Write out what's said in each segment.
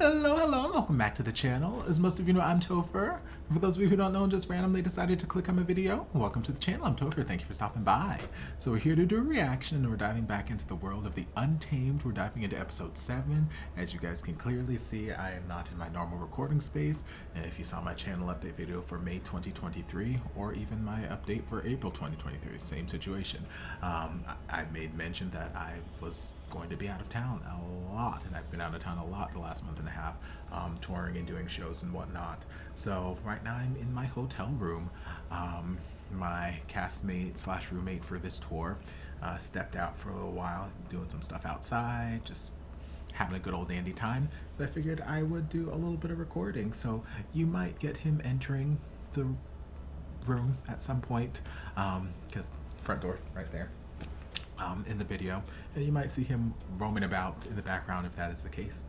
Hello, hello, and welcome back to the channel. As most of you know, I'm Topher. For those of you who don't know and just randomly decided to click on my video, welcome to the channel. I'm Topher. Thank you for stopping by. So we're here to do a reaction, and we're diving back into the world of the Untamed. We're diving into episode 7. As you guys can clearly see, I am not in my normal recording space. And if you saw my channel update video for May 2023, or even my update for April 2023, same situation. I made mention that I was going to be out of town a lot, and I've been out of town a lot the last month and a half, touring and doing shows and whatnot. So right now I'm in my hotel room. My castmate slash roommate for this tour stepped out for a little while, doing some stuff outside, just having a good old dandy time. So I figured I would do a little bit of recording. So you might get him entering the room at some point, because front door right there. In the video, and you might see him roaming about in the background if that is the case.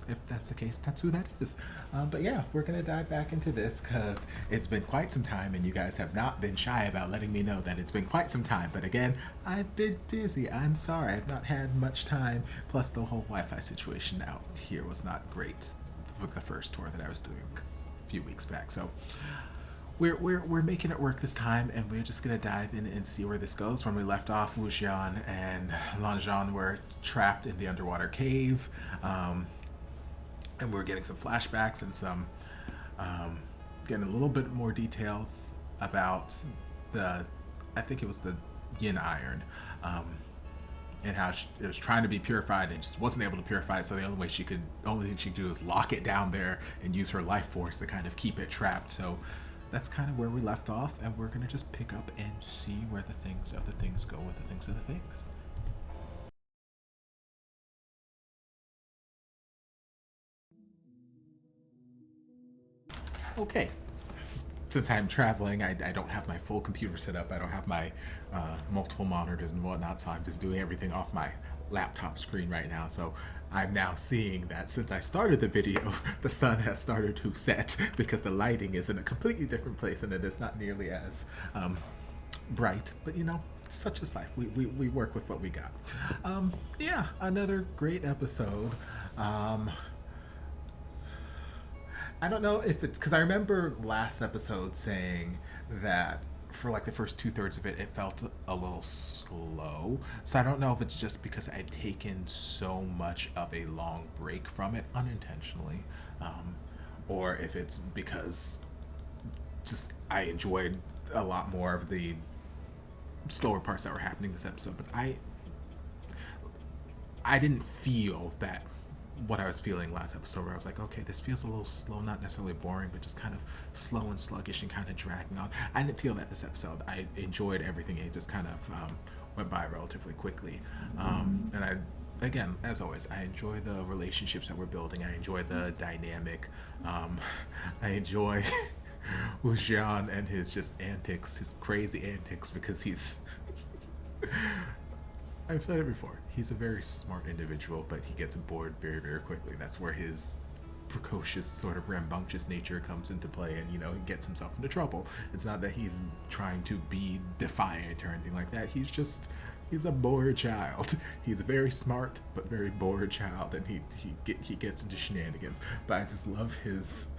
If that's the case, that's who that is. But yeah, we're gonna dive back into this because it's been quite some time, and you guys have not been shy about letting me know that it's been quite some time. But again, I've been busy. I'm sorry, I've not had much time. Plus, the whole Wi-Fi situation out here was not great with the first tour that I was doing a few weeks back. So we're making it work this time, and we're just gonna dive in and see where this goes. When we left off, Wuxia and Zhan were trapped in the underwater cave, and we're getting some flashbacks and some getting a little bit more details about I think it was the Yin iron, and how it was trying to be purified and just wasn't able to purify it. So the only thing she could do is lock it down there and use her life force to kind of keep it trapped. So that's kind of where we left off, and we're gonna just pick up and see where the things of the things go with the things of the things. Okay, since I'm traveling, I don't have my full computer set up. I don't have my multiple monitors and whatnot, so I'm just doing everything off my laptop screen right now. So I'm now seeing that since I started the video, the sun has started to set because the lighting is in a completely different place and it is not nearly as bright. But you know, such is life. We work with what we got. Yeah, another great episode. I don't know if it's because I remember last episode saying that for like the first 2/3 of it, it felt a little slow. So I don't know if it's just because I've taken so much of a long break from it unintentionally, or if it's because just I enjoyed a lot more of the slower parts that were happening this episode. But I didn't feel that what I was feeling last episode, where I was like, okay, this feels a little slow, not necessarily boring, but just kind of slow and sluggish and kind of dragging on. I didn't feel that this episode. I enjoyed everything. It just kind of went by relatively quickly. And again, as always, I enjoy the relationships that we're building. I enjoy the dynamic. I enjoy Xian and his just antics, his crazy antics, because he's I've said it before, he's a very smart individual, but he gets bored very, very quickly. That's where his precocious, sort of rambunctious nature comes into play, and you know, he gets himself into trouble. It's not that he's trying to be defiant or anything like that. He's a bored child. He's a very smart but very bored child, and he gets into shenanigans. But I just love his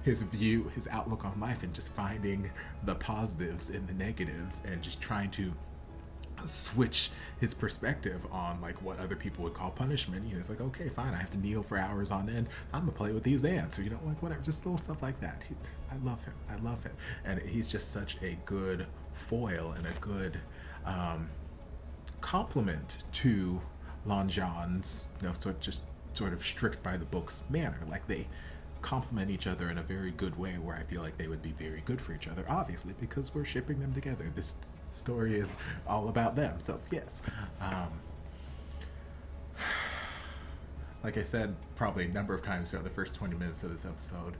view, his outlook on life, and just finding the positives in the negatives, and just trying to switch his perspective on like what other people would call punishment. You know, it's like, okay, fine, I have to kneel for hours on end, I'm gonna play with these ants, or you know, like whatever, just little stuff like that. I love him, and he's just such a good foil and a good complement to Zhan's, you know, sort of strict by the books manner. Like they complement each other in a very good way, where I feel like they would be very good for each other, obviously, because we're shipping them together. This story is all about them, so yes. Like I said probably a number of times throughout the first 20 minutes of this episode,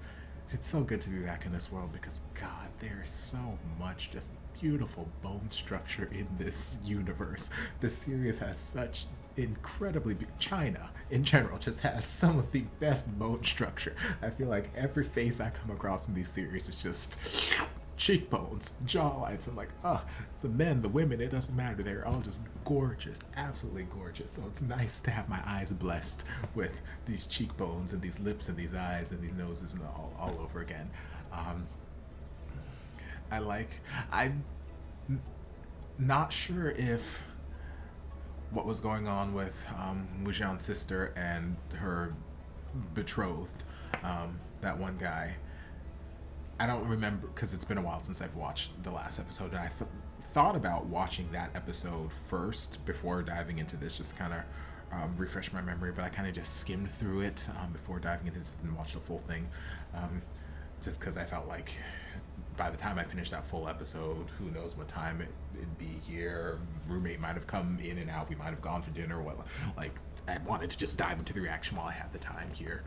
it's so good to be back in this world, because God, there's so much just beautiful bone structure in this universe. This series has such incredibly China in general just has some of the best bone structure. I feel like every face I come across in these series is just cheekbones, jawlines. I'm like, oh, the men, the women, it doesn't matter. They're all just gorgeous, absolutely gorgeous. So it's nice to have my eyes blessed with these cheekbones and these lips and these eyes and these noses and all over again. I'm not sure if what was going on with Wuxia's sister and her betrothed, that one guy. I don't remember because it's been a while since I've watched the last episode, and I thought about watching that episode first before diving into this, just kind of refresh my memory. But I kind of just skimmed through it before diving into this and watched the full thing, just because I felt like by the time I finished that full episode, who knows what time it'd be here. Roommate might have come in and out. We might have gone for dinner. What, like, I wanted to just dive into the reaction while I had the time here.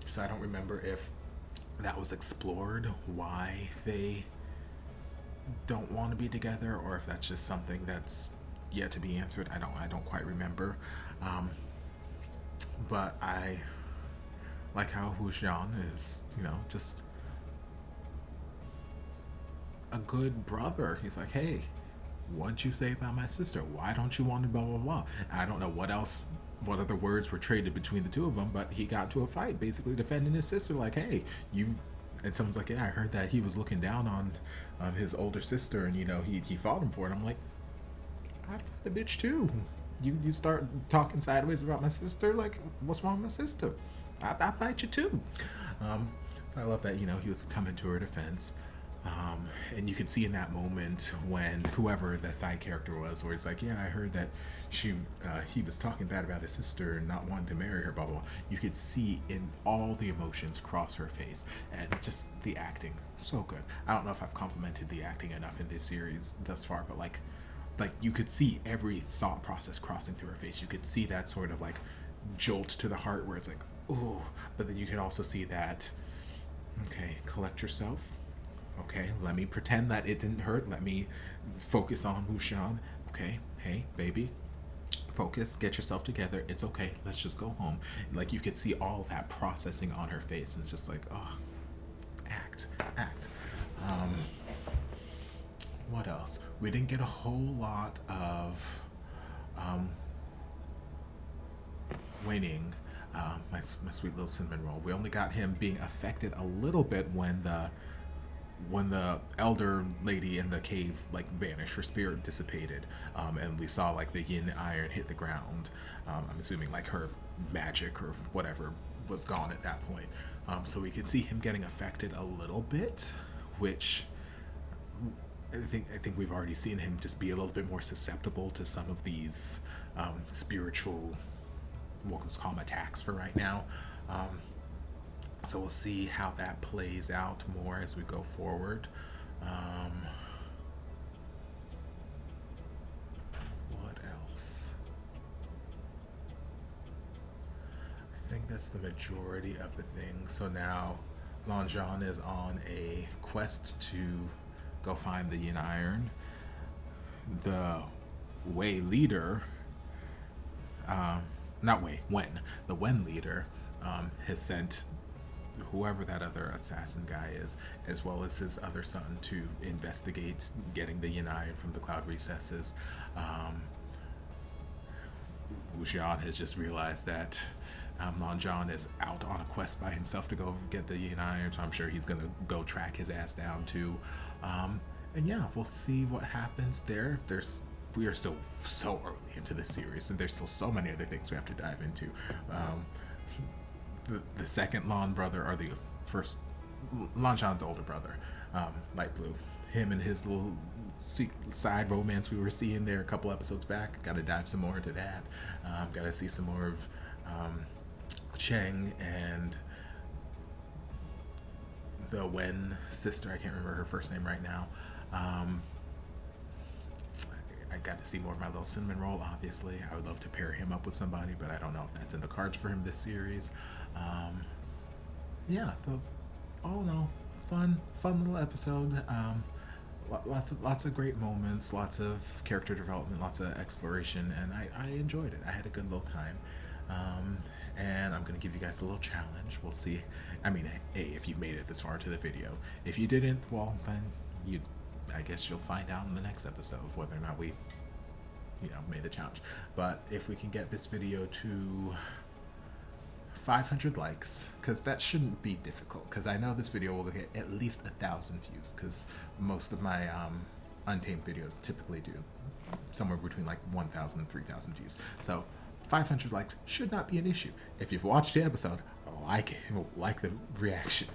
So I don't remember if that was explored, why they don't want to be together, or if that's just something that's yet to be answered. I don't quite remember. But I like how Xian is, just a good brother. He's like, hey, what'd you say about my sister? Why don't you want to blah blah blah? I don't know what other words were traded between the two of them, but he got to a fight basically defending his sister, like, hey, you. And someone's like, yeah, I heard that he was looking down on his older sister, and he fought him for it. I'm like, I'd fight a bitch too. You start talking sideways about my sister, like, what's wrong with my sister? I fight you too. So I love that, he was coming to her defense. And you could see in that moment when whoever the side character was, where he's like, yeah, I heard that he was talking bad about his sister and not wanting to marry her, blah, blah, blah. You could see in all the emotions cross her face, and just the acting, so good. I don't know if I've complimented the acting enough in this series thus far, but like you could see every thought process crossing through her face. You could see that sort of like jolt to the heart where it's like, ooh, but then you could also see that, okay, collect yourself. Okay, let me pretend that it didn't hurt. Let me focus on Wuxian. Okay, hey, baby, focus, get yourself together. It's okay. Let's just go home. Like, you could see all that processing on her face, and it's just like, oh, act. What else? We didn't get a whole lot of winning. My sweet little cinnamon roll. We only got him being affected a little bit when the elder lady in the cave like vanished, her spirit dissipated, and we saw like the yin iron hit the ground. I'm assuming like her magic or whatever was gone at that point. So we could see him getting affected a little bit, which I think we've already seen him just be a little bit more susceptible to some of these spiritual, we'll just call them attacks for right now. So we'll see how that plays out more as we go forward. What else? I think that's the majority of the things. So now Zhan is on a quest to go find the yin iron. The Wei leader, the Wen leader has sent whoever that other assassin guy is, as well as his other son, to investigate getting the yin iron from the cloud recesses. Wuxia has just realized that Zhan is out on a quest by himself to go get the yin iron, so I'm sure he's gonna go track his ass down too. And yeah, we'll see what happens there. We are still so early into this series, and there's still so many other things we have to dive into. The second Lan brother, or the first Zhan's older brother, Light Blue, him and his little side romance we were seeing there a couple episodes back. Got to dive some more into that. Got to see some more of Cheng and the Wen sister. I can't remember her first name right now. I got to see more of my little cinnamon roll, obviously. I would love to pair him up with somebody, but I don't know if that's in the cards for him this series. Yeah, all in all, fun little episode. Lots of great moments, lots of character development, lots of exploration, and I enjoyed it. I had a good little time. And I'm gonna give you guys a little challenge. We'll see. I mean, hey, if you made it this far into the video. If you didn't, well, then I guess you'll find out in the next episode whether or not we, made the challenge. But if we can get this video to 500 likes, because that shouldn't be difficult, because I know this video will get at least 1,000 views, because most of my Untamed videos typically do somewhere between like 1,000 and 3,000 views. So 500 likes should not be an issue. If you've watched the episode, like the reaction.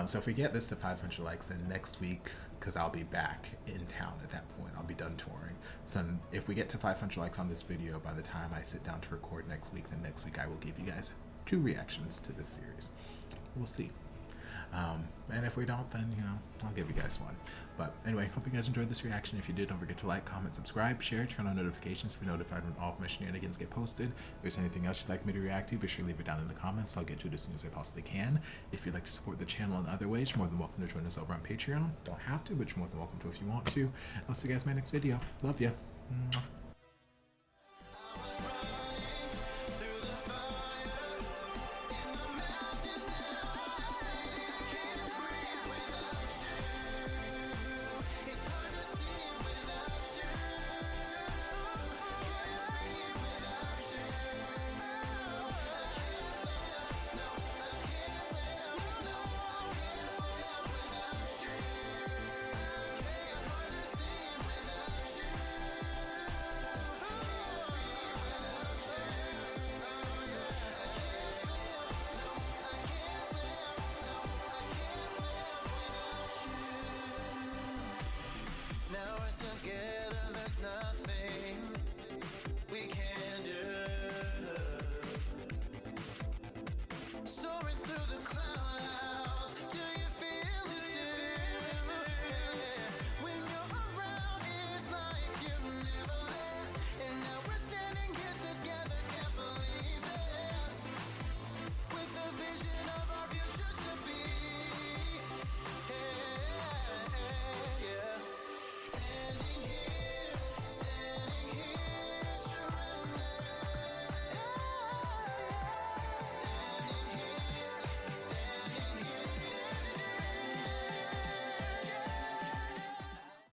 So if we get this to 500 likes, then next week, because I'll be back in town at that point, I'll be done touring. So if we get to 500 likes on this video by the time I sit down to record next week, then next week I will give you guys 2 reactions to this series. We'll see. And if we don't, then, I'll give you guys one. But anyway, hope you guys enjoyed this reaction. If you did, don't forget to like, comment, subscribe, share, turn on notifications to be notified when all of my shenanigans get posted. If there's anything else you'd like me to react to, be sure to leave it down in the comments. I'll get to it as soon as I possibly can. If you'd like to support the channel in other ways, you're more than welcome to join us over on Patreon. Don't have to, but you're more than welcome to if you want to. I'll see you guys in my next video. Love ya.